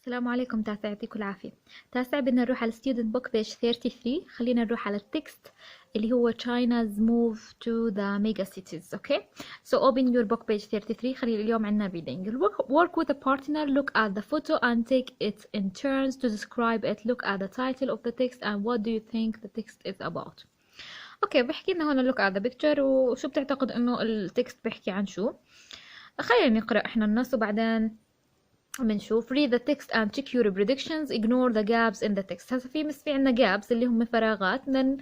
السلام عليكم تاسع، يعطيكم العافية. تاسع بدنا نروح على student book page 33. خلينا نروح على التكست اللي هو China's move to the megacities. Okay, so open your book page 33. خلي اليوم عنا reading. Work with a partner, look at the photo and take it in turns to describe it. Look at the title of the text and what do you think the text is about. اوكي، بحكي لنا هون look at the picture وشو بتعتقد انه التكست بيحكي عن شو. خلينا نقرأ احنا النص وبعدين بنشوف read the text and check your predictions. ignore the gaps in the text. هسه في عنا gaps اللي هم فراغات، بدنا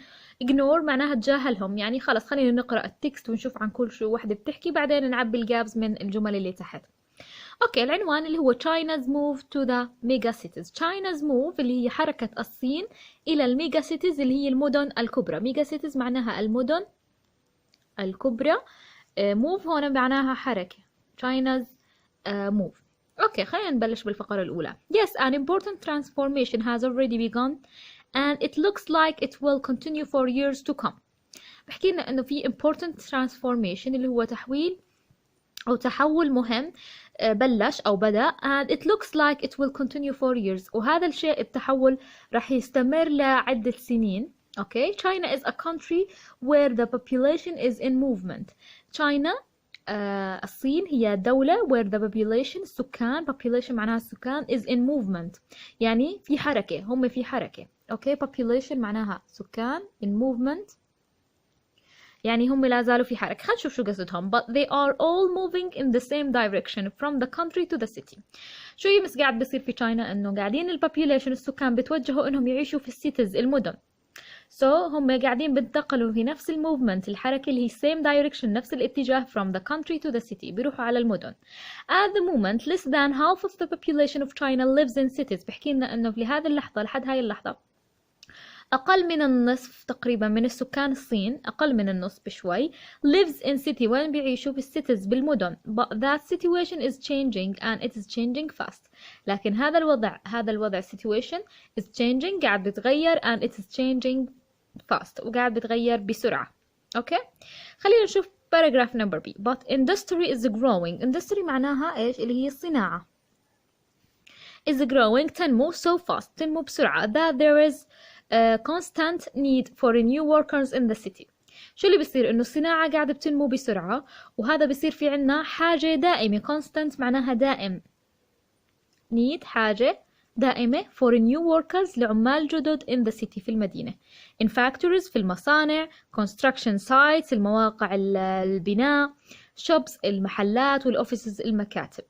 ignore معناها تجاهلهم، يعني خلص خلينا نقرأ التكست ونشوف عن كل شو وحدة بتحكي، بعدين نعبي الجابس من الجمل اللي تحت. اوكي، العنوان اللي هو China's move to the mega cities. China's move اللي هي حركة الصين إلى الميجا cities اللي هي المدن الكبرى. ميجا cities معناها المدن الكبرى. move هون معناها حركة. China's move. اوكي، خلينا نبلش بالفقرة الأولى. Yes, an important transformation has already begun and it looks like it will continue for years to come. بحكي لنا إنه في important transformation اللي هو تحويل أو تحول مهم بلش أو بدأ and it looks like it will continue for years، وهذا الشيء التحول راح يستمر لعدة سنين. Okay, China is a country where the population is in movement. China الصين هي دولة where the population السكان population معناها السكان is in movement، يعني في حركة، هم في حركة. okay, population معناها سكان in movement يعني هم لا زالوا في حركة. خلينا نشوف شو قصدهم. but they are all moving in the same direction from the country to the city. شو يمس قاعد بيصير في تشاينا؟ انه قاعدين البوبيوليشن السكان بتوجهوا انهم يعيشوا في السيتيز المدن. so هم قاعدين بينتقلوا في نفس الموفمنت الحركة اللي هي same direction نفس الاتجاه from the country to the city، بيروحوا على المدن. at the moment less than half of the population of China lives in cities. بحكي لنا انه في هذه اللحظة لحد هاي اللحظة أقل من النصف تقريبا من السكان الصين، أقل من النصف بشوي lives in city وين بيعيشوا في السيتيز بالمدن. but that situation is changing and it is changing fast. لكن هذا الوضع situation is changing قاعد بتغير and it is changing fast وقاعد بتغير بسرعة. اوكي، خلينا نشوف paragraph number B. but industry is growing. industry معناها ايش؟ اللي هي الصناعة. is growing تنمو so fast تنمو بسرعة that there is constant need for new workers in the city. شو اللي بيصير؟ انه الصناعة قاعدة بتنمو بسرعة وهذا بيصير في عنا حاجة دائمة. constant معناها دائم. need حاجة دائمة for new workers لعمال جدد in the city في المدينة. in factories في المصانع. construction sites المواقع البناء. shops المحلات والoffices المكاتب.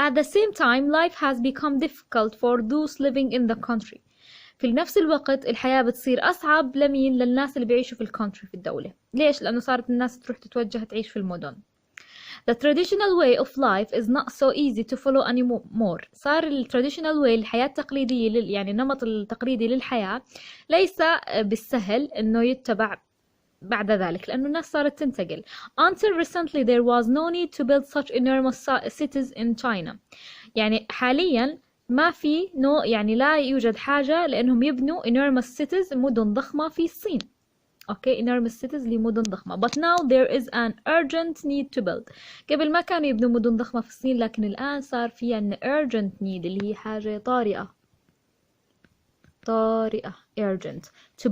at the same time life has become difficult for those living in the country. في نفس الوقت الحياة بتصير أصعب لمين؟ للناس اللي بيعيشوا في الكونتري في الدولة. ليش؟ لأنه صارت الناس تروح تتوجه تعيش في المدن. The traditional way of life is not so easy to follow anymore. صار ال traditional way الحياة التقليدية يعني النمط التقليدي للحياة ليس بالسهل إنه يتبع بعد ذلك لأنه الناس صارت تنتقل. Until recently there was no need to build such enormous cities in China. يعني حاليا ما في يعني لا يوجد حاجة لأنهم يبنوا enormous cities مدن ضخمة في الصين. اوكي، enormous cities لمدن ضخمة. but now there is an urgent need to build. قبل ما كانوا يبنوا مدن ضخمة في الصين لكن الآن صار في أن urgent need اللي هي حاجة طارئة urgent to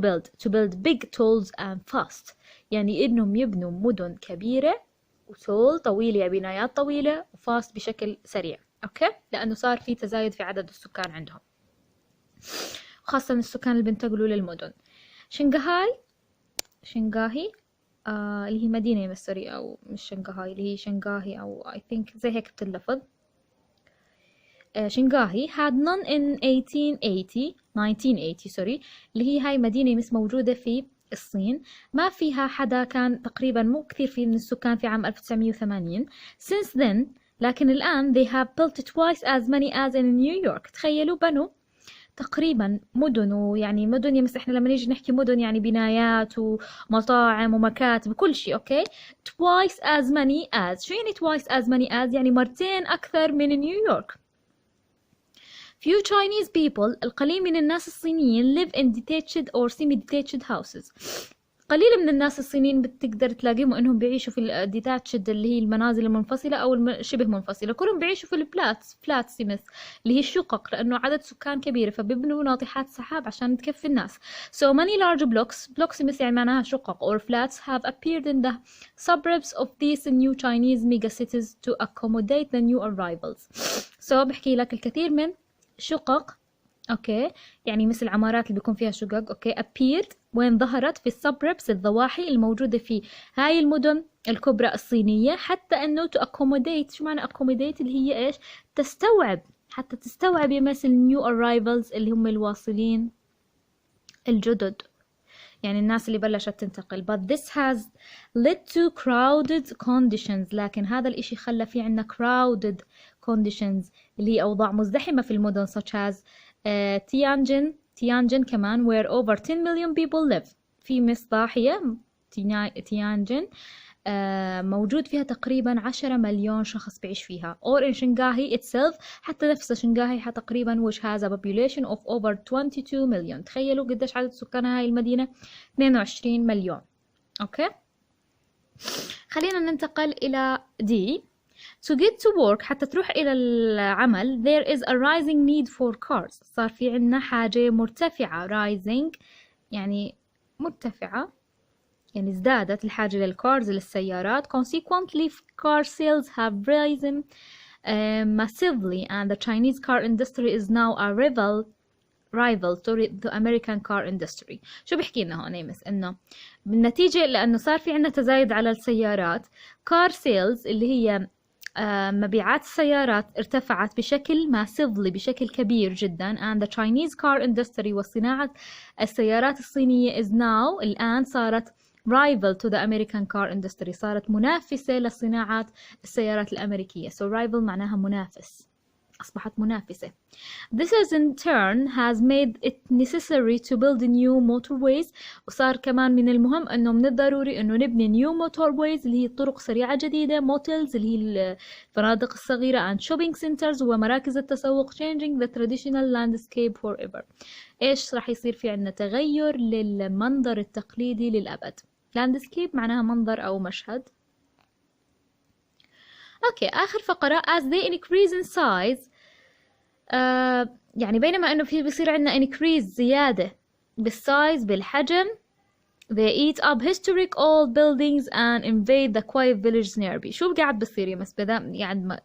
build big talls and fast، يعني إنهم يبنوا مدن كبيرة وتول طويلة يعني بنايات طويلة وفاست بشكل سريع. اوكي، لانه صار في تزايد في عدد السكان عندهم خاصة السكان اللي بينتقلوا للمدن. شنغهاي اللي هي مدينة مصرية او مش شنغهاي اللي هي شنغهاي او I think زي هيك بتلفظ. شنغهاي had none in 1980 سوري، اللي هي هاي مدينة مش موجودة في الصين، ما فيها حدا، كان تقريبا مو كثير في من السكان في عام 1980. since then لكن الآن they have built twice as many as in New York. تخيلوا بنوا تقريبا مدن، ويعني مدن يمس احنا لما نيجي نحكي مدن يعني بنايات ومطاعم ومكاتب وكل شيء. اوكي، twice as many as شو يعني twice as many as؟ يعني مرتين أكثر من نيويورك. few Chinese people القليل من الناس الصينيين live in detached or semi-detached houses. قليل من الناس الصينيين بتقدر تلاقيهم انهم بيعيشوا في الديتاتشد اللي هي المنازل المنفصله او شبه منفصله، كلهم بيعيشوا في فلاتسيمس اللي هي الشقق، لانه عدد سكان كبيره فبيبنوا ناطحات سحاب عشان تكفي الناس. So many large blocks يعني معناها شقق or flats have appeared in the suburbs of these new Chinese megacities to accommodate the new arrivals. So بحكي لك الكثير من شقق، اوكي، يعني مثل العمارات اللي بيكون فيها شقق، اوكي، appeared وين ظهرت في السبربس الضواحي الموجودة في هاي المدن الكبرى الصينية، حتى انه to accommodate. شو معنى accommodate؟ اللي هي ايش؟ تستوعب، حتى تستوعب مثل new arrivals اللي هم الواصلين الجدد، يعني الناس اللي بلشت تنتقل. but this has led to crowded conditions، لكن هذا الاشي خلى في عنا crowded conditions اللي هي أوضاع مزدحمة في المدن such as تيانجن كمان where over 10 million people live. في مصداحية تيانجن موجود فيها تقريبا 10 مليون شخص بعيش فيها. or in Shanghai itself، حتى نفس شنغهاي تقريبا which has a population of over 22 million. تخيلوا قديش عدد سكان هاي المدينة، 22 مليون. اوكي، خلينا ننتقل إلى D. To get to work، حتى تروح إلى العمل there is a rising need for cars. صار في عنا حاجة مرتفعة، rising يعني مرتفعة، يعني ازدادت الحاجة للكارز للسيارات. consequently car sales have risen massively and the Chinese car industry is now a rival to the American car industry. شو بحكي لنا هون يمس؟ انه بالنتيجة لانه صار في عنا تزايد على السيارات، car sales اللي هي مبيعات السيارات ارتفعت بشكل massively، بشكل كبير جدا. and the Chinese car industry، وصناعة السيارات الصينية is now الآن صارت rival to the American car industry، صارت منافسة لصناعة السيارات الأمريكية. so rival معناها منافس، أصبحت منافسة. This is in turn has made it necessary to build new motorways. وصار كمان من المهم أنه من الضروري أنه نبني new motorways اللي هي طرق سريعة جديدة، motels اللي هي الفنادق الصغيرة and shopping centers ومراكز التسوق. changing the traditional landscape forever. إيش راح يصير في عنا؟ تغير للمنظر التقليدي للأبد. landscape معناها منظر أو مشهد. أوكي، آخر فقرة as they increase in size. يعني بينما إنه في بيصير عنا increase زيادة بالسايز بالحجم، they eat up historic old buildings and invade the quiet village nearby. شو قاعد بيصير يمس؟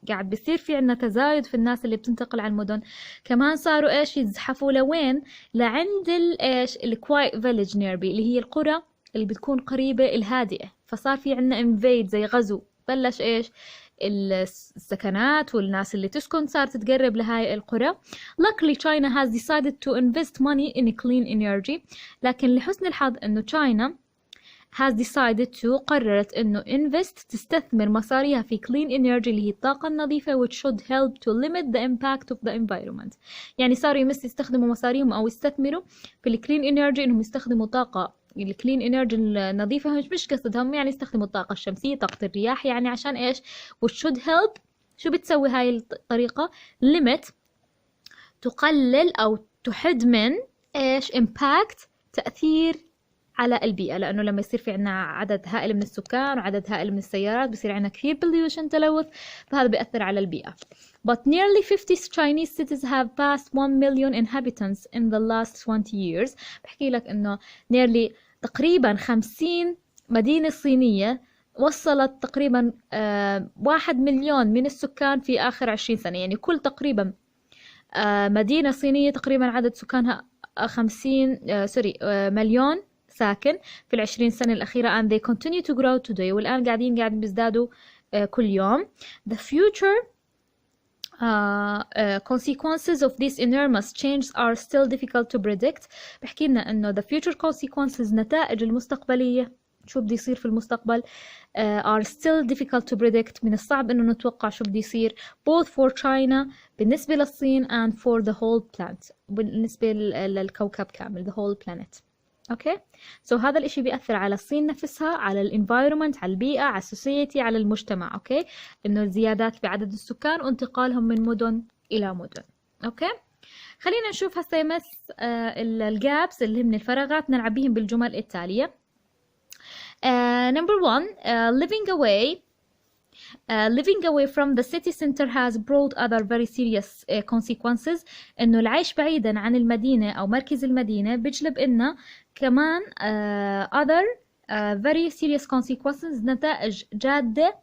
قاعد بيصير في عنا تزايد في الناس اللي بتنتقل على المدن. كمان صاروا إيش؟ يزحفوا لوين؟ لعند إيش؟ الquiet village nearby اللي هي القرى اللي بتكون قريبة الهادئة. فصار في عنا invade زي غزو، بلش إيش؟ السكنات والناس اللي تسكن صارت تقرب لهاي القرى. Luckily China has decided to invest money in clean energy. لكن لحسن الحظ إنه China has decided to قررت إنه invest تستثمر مصاريها في clean energy اللي هي الطاقة النظيفة which should help to limit the impact of the environment. يعني صاروا يستخدموا مصاريهم أو يستثمروا في الكلين energy، إنهم يستخدموا طاقة الكلين انرجي النظيفة، مش قصدهم يعني يستخدموا الطاقة الشمسية، طاقة الرياح، يعني عشان ايش؟ which should help. شو بتسوي هاي الطريقة؟ limit تقلل او تحد من ايش؟ impact تأثير على البيئة، لأنه لما يصير في عنا عدد هائل من السكان وعدد هائل من السيارات بيصير عنا كثير pollution تلوث، فهذا بيأثر على البيئة. But nearly 50 Chinese cities have passed 1 million inhabitants in the last 20 years. بحكي لك إنه nearly تقريبا 50 مدينة صينية وصلت تقريبا 1 مليون من السكان في آخر 20 سنة. يعني كل تقريبا مدينة صينية تقريبا عدد سكانها 50 مليون ساكن في ال20 سنة الأخيرة. and they continue to grow today. والآن قاعدين بيزدادوا كل يوم. the future consequences of these enormous changes are still difficult to predict. بحكي لنا إنه the future consequences نتائج المستقبلية، شو بدي يصير في المستقبل، are still difficult to predict. من الصعب إنه نتوقع شو بدي يصير both for China بالنسبة للصين and for the whole planet بالنسبة للكوكب كامل the whole planet. اوكي، هذا الاشي بيأثر على الصين نفسها، على الانفايرومنت، على البيئة، على السوسيتي، على المجتمع. اوكي، انه الزيادات بعدد السكان وانتقالهم من مدن الى مدن. اوكي، خلينا نشوف هسه يمس الجابس اللي من الفراغات نلعب بهم بالجمل التالية. Number one, living away from the city center has brought other very serious consequences. إنه العيش بعيدا عن المدينة أو مركز المدينة بيجلب إنه كمان other very serious consequences، نتائج جادة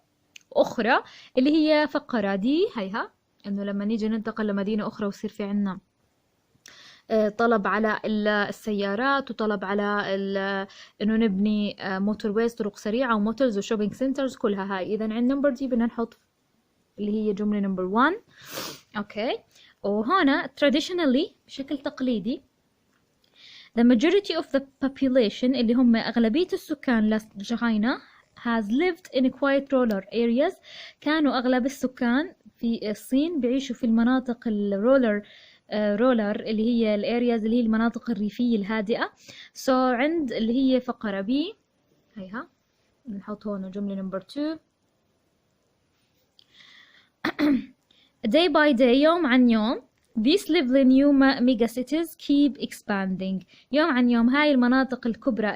أخرى اللي هي فقرة دي هيها. إنه لما نيجي ننتقل لمدينة أخرى ويصير في عنا طلب على السيارات، وطلب على انه نبني موتور ويز، طرق سريعة وموتورز وشوبينج سنترز، كلها هاي. اذا عند نمبر دي بدنا نحط اللي هي جملة نمبر 1. اوكي. وهنا traditionally بشكل تقليدي the majority of the population اللي هم أغلبية السكان لشاينا has lived in quiet rural areas. كانوا أغلب السكان في الصين بيعيشوا في المناطق الرولر اللي هي الارياز اللي هي المناطق الريفية الهادئة. so عند اللي هي فقرة بي هيها نحط هون جملة نمبر 2. day by day يوم عن يوم these lively new megacities keep expanding. يوم عن يوم هاي المناطق الكبرى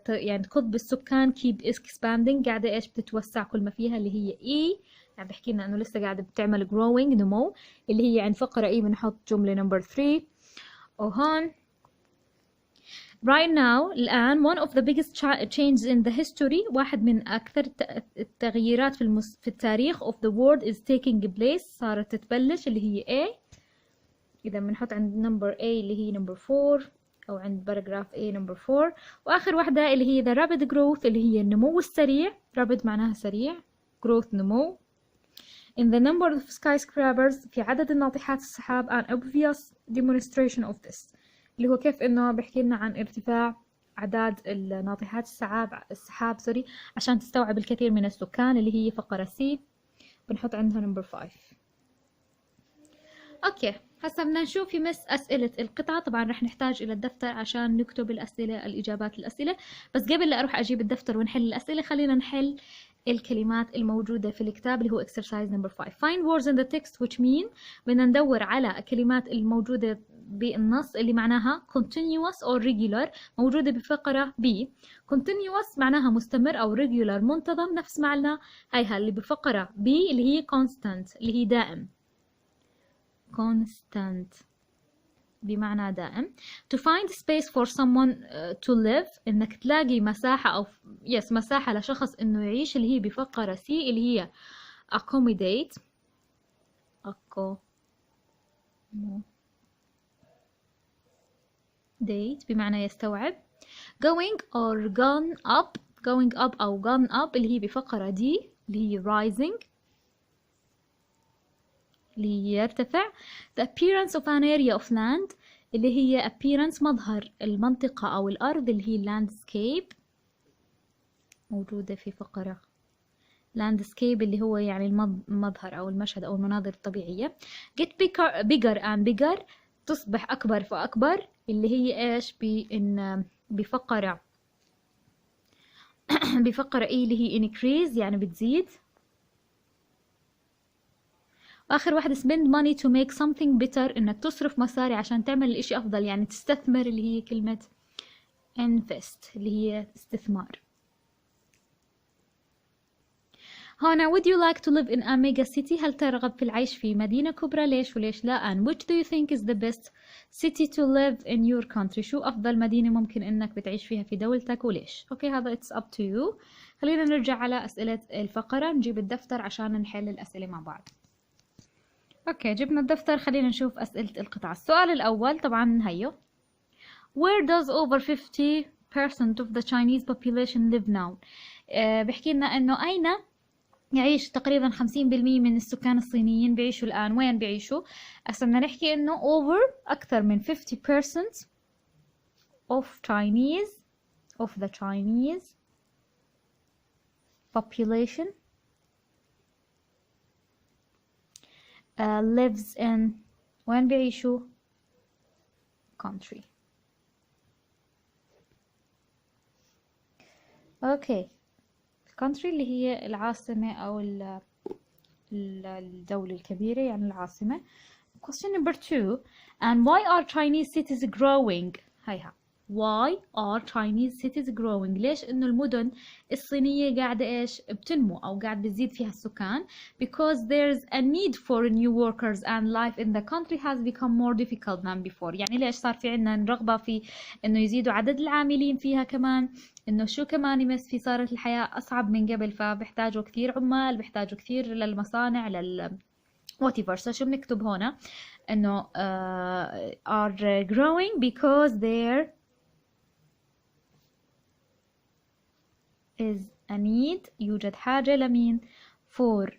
يعني قطب السكان keep expanding، قاعدة ايش بتتوسع كل ما فيها، اللي هي E يعني بحكي لنا انه لسه قاعده بتعمل growing نمو، اللي هي عند فقره اي بنحط جمله نمبر 3. وهون right now الان one of the biggest changes in the history، واحد من اكثر التغييرات في التاريخ of the world is taking place، صارت تتبلش اللي هي A. اذا بنحط عند نمبر A اللي هي نمبر 4 او عند باراجراف A نمبر 4. واخر واحده اللي هي the rapid growth اللي هي النمو السريع، rapid معناها سريع، growth نمو. in the number of skyscrapers في عدد الناطحات السحاب an obvious demonstration of this، اللي هو كيف انه بحكي لنا عن ارتفاع اعداد الناطحات السحاب عشان تستوعب الكثير من السكان، اللي هي فقرة C بنحط عندها نمبر 5. اوكي هسا بدنا نشوف يمس اسئلة القطعة. طبعا رح نحتاج الى الدفتر عشان نكتب الاسئلة، الاجابات الاسئلة. بس قبل لا اروح اجيب الدفتر ونحل الاسئلة خلينا نحل الكلمات الموجودة في الكتاب اللي هو exercise number 5. find words in the text which mean، بدنا ندور على الكلمات الموجودة بالنص اللي معناها continuous or regular، موجودة بفقرة B. continuous معناها مستمر أو regular منتظم، نفس معنى هاي اللي بفقرة B اللي هي constant اللي هي دائم، constant بمعنى دائم. to find space for someone to live، انك تلاقي مساحة او مساحة لشخص انه يعيش، اللي هي بفقرة C اللي هي accommodate بمعنى يستوعب. going or gone up او gone up اللي هي بفقرة D اللي هي rising اللي هي يرتفع. the appearance of an area of land اللي هي appearance مظهر المنطقة أو الأرض اللي هي landscape، موجودة في فقرة landscape اللي هو يعني المظهر أو المشهد أو المناظر الطبيعية. get bigger and bigger تصبح أكبر فأكبر، اللي هي إيش بفقرة بفقرة إيه اللي هي increase يعني بتزيد. واخر واحدة spend money to make something better، انك تصرف مصاري عشان تعمل الاشي افضل، يعني تستثمر، اللي هي كلمة invest اللي هي استثمار. هنا would you like to live in a mega city، هل ترغب في العيش في مدينة كبرى؟ ليش وليش لا؟ and which do you think is the best city to live in your country، شو افضل مدينة ممكن انك بتعيش فيها في دولتك وليش؟ اوكي هذا it's up to you. خلينا نرجع على اسئلة الفقرة، نجيب الدفتر عشان نحل الاسئلة مع بعض. اوكي جبنا الدفتر، خلينا نشوف اسئلة القطعة. السؤال الاول طبعا هيو where does over 50% of the Chinese population live now، بحكي لنا انه اين يعيش تقريبا 50% من السكان الصينيين بيعيشوا الان، وين بيعيشوا؟ هسه بدنا نحكي انه over اكثر من 50% of the Chinese population lives in، وين بيعيشوا؟ country. اوكي country اللي هي العاصمة او الدولة الكبيرة يعني العاصمة. question number 2 and why are Chinese cities growing، هيها why are Chinese cities growing؟ ليش إنه المدن الصينية قاعدة إيش بتنمو أو قاعد بتزيد فيها السكان؟ because there's a need for new workers and life in the country has become more difficult than before. يعني ليش صار في عنا رغبة في إنه يزيدوا عدد العاملين فيها، كمان إنه شو كمان يمس في صارت الحياة أصعب من قبل، فبحتاجوا كثير عمال، بحتاجوا كثير للمصانع whatever. so شو بنكتب هنا؟ إنه are growing because there is a need، يوجد حاجة لمين؟ for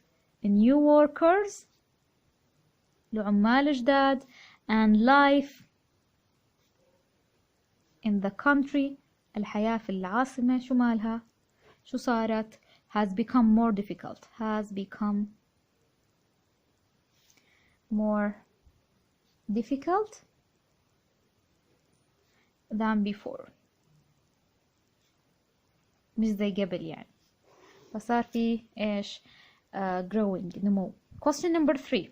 new workers، لعمال جداد، and life in the country، الحياة في العاصمة شو مالها؟ شو صارت؟ has become more difficult، has become more difficult than before، مش زي قبل يعني، فصار في إيش growing، نمو. question number 3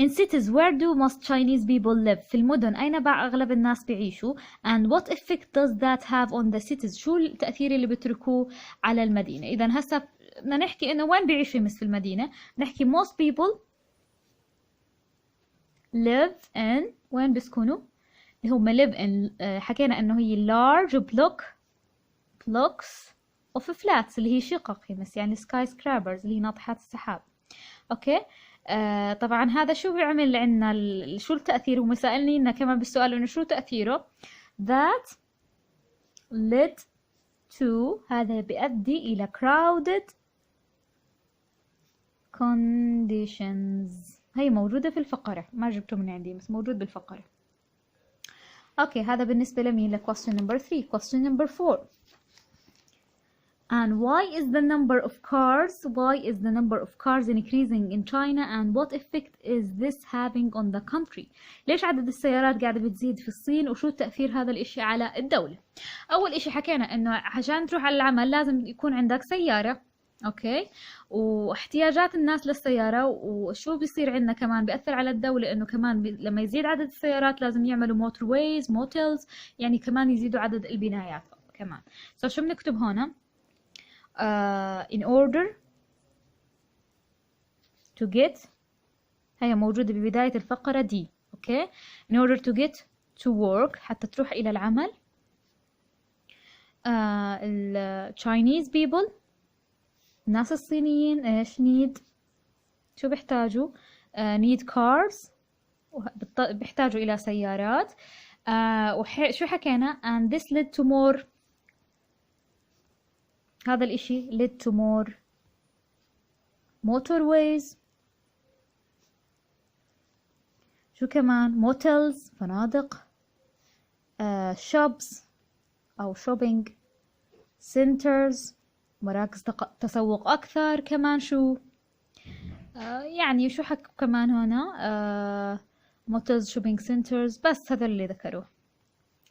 in cities where do most Chinese people live؟ في المدن أين أغلب الناس بيعيشوا؟ and what effect does that have on the cities؟ شو التأثير اللي بتركوه على المدينة؟ إذا هسه بدنا نحكي إنه وين بيعيشوا الناس في المدينة، نحكي most people live in، وين بيسكنوا؟ اللي هم live in حكينا إنه هي large blocks of flats اللي هي شقق يمس، يعني skyscrapers اللي هي ناطحات السحاب. اوكي طبعا هذا شو بيعمل عنا شو التأثير؟ هو سألني لنا كمان بالسؤال انه شو تأثيره. that led to، هذا بيؤدي الى crowded conditions، هي موجودة في الفقرة، ما جبته من عندي بس موجود بالفقرة. اوكي هذا بالنسبة لمين؟ ل question number 3. question number 4 and why is the number of cars increasing in China and what effect is this having on the country؟ ليش عدد السيارات قاعدة بتزيد في الصين وشو تأثير هذا الاشي على الدولة؟ اول اشي حكينا انه عشان تروح على العمل لازم يكون عندك سيارة، اوكي، واحتياجات الناس للسيارة، وشو بيصير عندنا كمان بيأثر على الدولة انه كمان لما يزيد عدد السيارات لازم يعملوا موتورويز، موتيلز، يعني كمان يزيدوا عدد البنايات كمان. شو بنكتب هنا؟ in order to get، هي موجودة ببداية الفقرة دي، اوكي، in order to get to work، حتى تروح إلى العمل. ال Chinese people، الناس الصينيين ايش need؟ شو بيحتاجوا؟ need cars، بيحتاجوا إلى سيارات. وشو حكينا؟ and this led to more، هذا الاشي led to more motorways، شو كمان؟ motels، فنادق، shops أو shopping centers، مراكز تسوق أكثر، كمان شو يعني شو حكوا كمان هنا؟ motels، shopping centers، بس هذا اللي ذكروه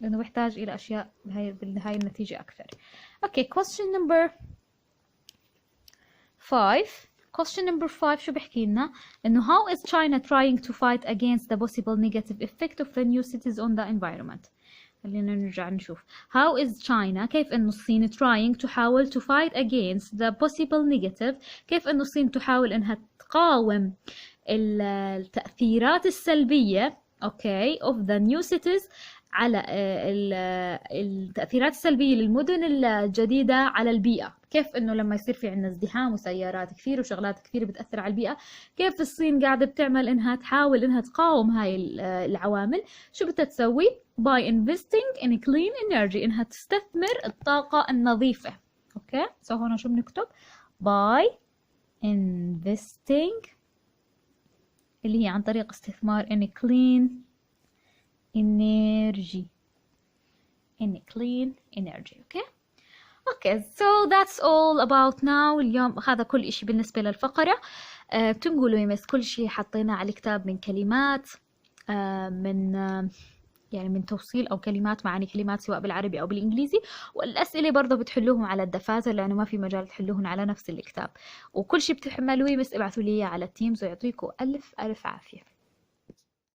لأنه بيحتاج إلى أشياء بهاي النتيجة أكثر. Okay question number 5 شو بحكي لنا؟ إنه how is China trying to fight against the possible negative effect of the new cities on the environment؟ خلينا نرجع نشوف how is China، كيف إنه الصين تحاول to fight against the possible negative، كيف إنه الصين تحاول إنها تقاوم التأثيرات السلبية okay of the new cities، على التأثيرات السلبية للمدن الجديدة على البيئة. كيف إنه لما يصير في عنا ازدحام وسيارات كثير وشغلات كثير بتأثر على البيئة، كيف الصين قاعدة بتعمل إنها تحاول إنها تقاوم هاي العوامل؟ شو بدها تسوي؟ by investing in clean energy، إنها تستثمر الطاقة النظيفة. أوكي سو هنا شو بنكتب؟ by investing، اللي هي عن طريق استثمار in clean energy، okay so that's all about now. اليوم هذا كل إشي بالنسبة للفقرة. بتنقولوا يمس كل شيء حطينا على الكتاب من كلمات، من يعني من توصيل أو كلمات، معاني كلمات سواء بالعربي أو بالإنجليزي، والأسئلة برضه بتحلوهم على الدفاتر لأنه ما في مجال تحلوهم على نفس الكتاب، وكل شيء بتحملوه بس ابعثوا لي على التيمز ويعطيكم ألف عافية.